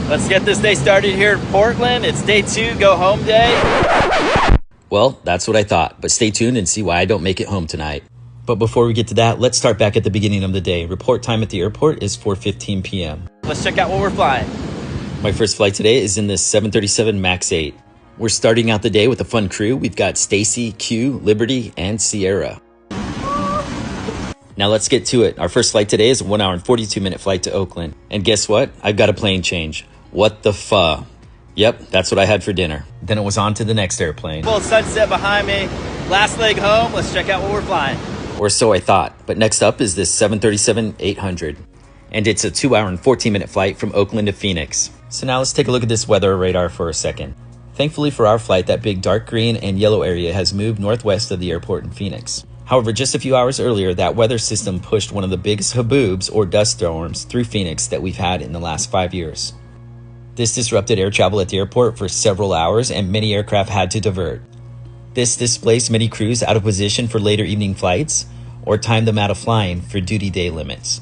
Let's get this day started here in Portland. It's day 2, go home day. Well, that's what I thought, but stay tuned and see why I don't make it home tonight. But before we get to that, let's start back at the beginning of the day. Report time at the airport is 4:15 p.m. Let's check out what we're flying. My first flight today is in this 737 MAX 8. We're starting out the day with a fun crew. We've got Stacy, Q, Liberty, and Sierra. Now let's get to it. Our first flight today is a 1 hour and 42 minute flight to Oakland. And guess what? I've got a plane change. What the fuh? Yep, that's what I had for dinner. Then it was on to the next airplane. Full sunset behind me. Last leg home. Let's check out what we're flying. Or so I thought. But next up is this 737-800. And it's a 2 hour and 14 minute flight from Oakland to Phoenix. So now let's take a look at this weather radar for a second. Thankfully for our flight, that big dark green and yellow area has moved northwest of the airport in Phoenix. However, just a few hours earlier, that weather system pushed one of the biggest haboobs or dust storms through Phoenix that we've had in the last 5 years. This disrupted air travel at the airport for several hours and many aircraft had to divert. This displaced many crews out of position for later evening flights or timed them out of flying for duty day limits.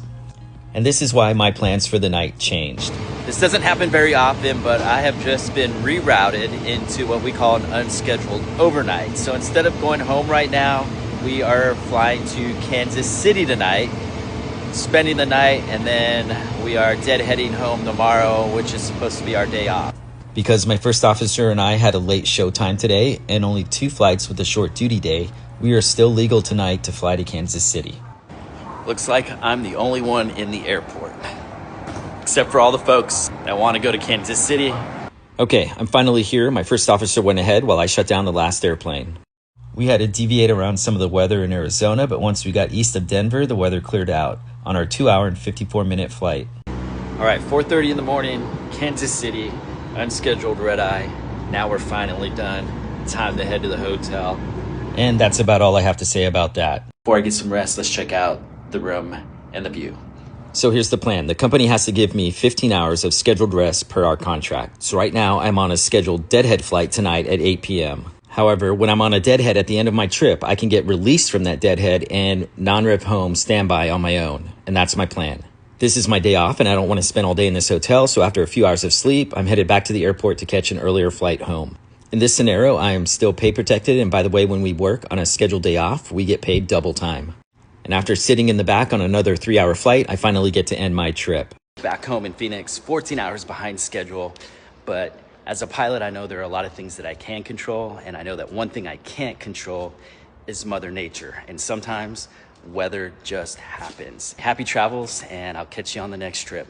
And this is why my plans for the night changed. This doesn't happen very often, but I have just been rerouted into what we call an unscheduled overnight. So instead of going home right now, we are flying to Kansas City tonight, spending the night, and then we are deadheading home tomorrow, which is supposed to be our day off. Because my first officer and I had a late show time today and only 2 flights with a short duty day, we are still legal tonight to fly to Kansas City. Looks like I'm the only one in the airport, except for all the folks that want to go to Kansas City. Okay, I'm finally here. My first officer went ahead while I shut down the last airplane. We had to deviate around some of the weather in Arizona, but once we got east of Denver, the weather cleared out on our 2 hour and 54 minute flight. All right, 4:30 in the morning, Kansas City, unscheduled red eye. Now we're finally done. Time to head to the hotel. And that's about all I have to say about that. Before I get some rest, let's check out the room and the view. So here's the plan. The company has to give me 15 hours of scheduled rest per our contract. So right now I'm on a scheduled deadhead flight tonight at 8 p.m. However, when I'm on a deadhead at the end of my trip, I can get released from that deadhead and non-rev home standby on my own. And that's my plan. This is my day off and I don't want to spend all day in this hotel. So after a few hours of sleep, I'm headed back to the airport to catch an earlier flight home. In this scenario, I am still pay protected. And by the way, when we work on a scheduled day off, we get paid double time. And after sitting in the back on another 3 hour flight, I finally get to end my trip. Back home in Phoenix, 14 hours behind schedule. But as a pilot, I know there are a lot of things that I can control. And I know that one thing I can't control is Mother Nature. And sometimes weather just happens. Happy travels, and I'll catch you on the next trip.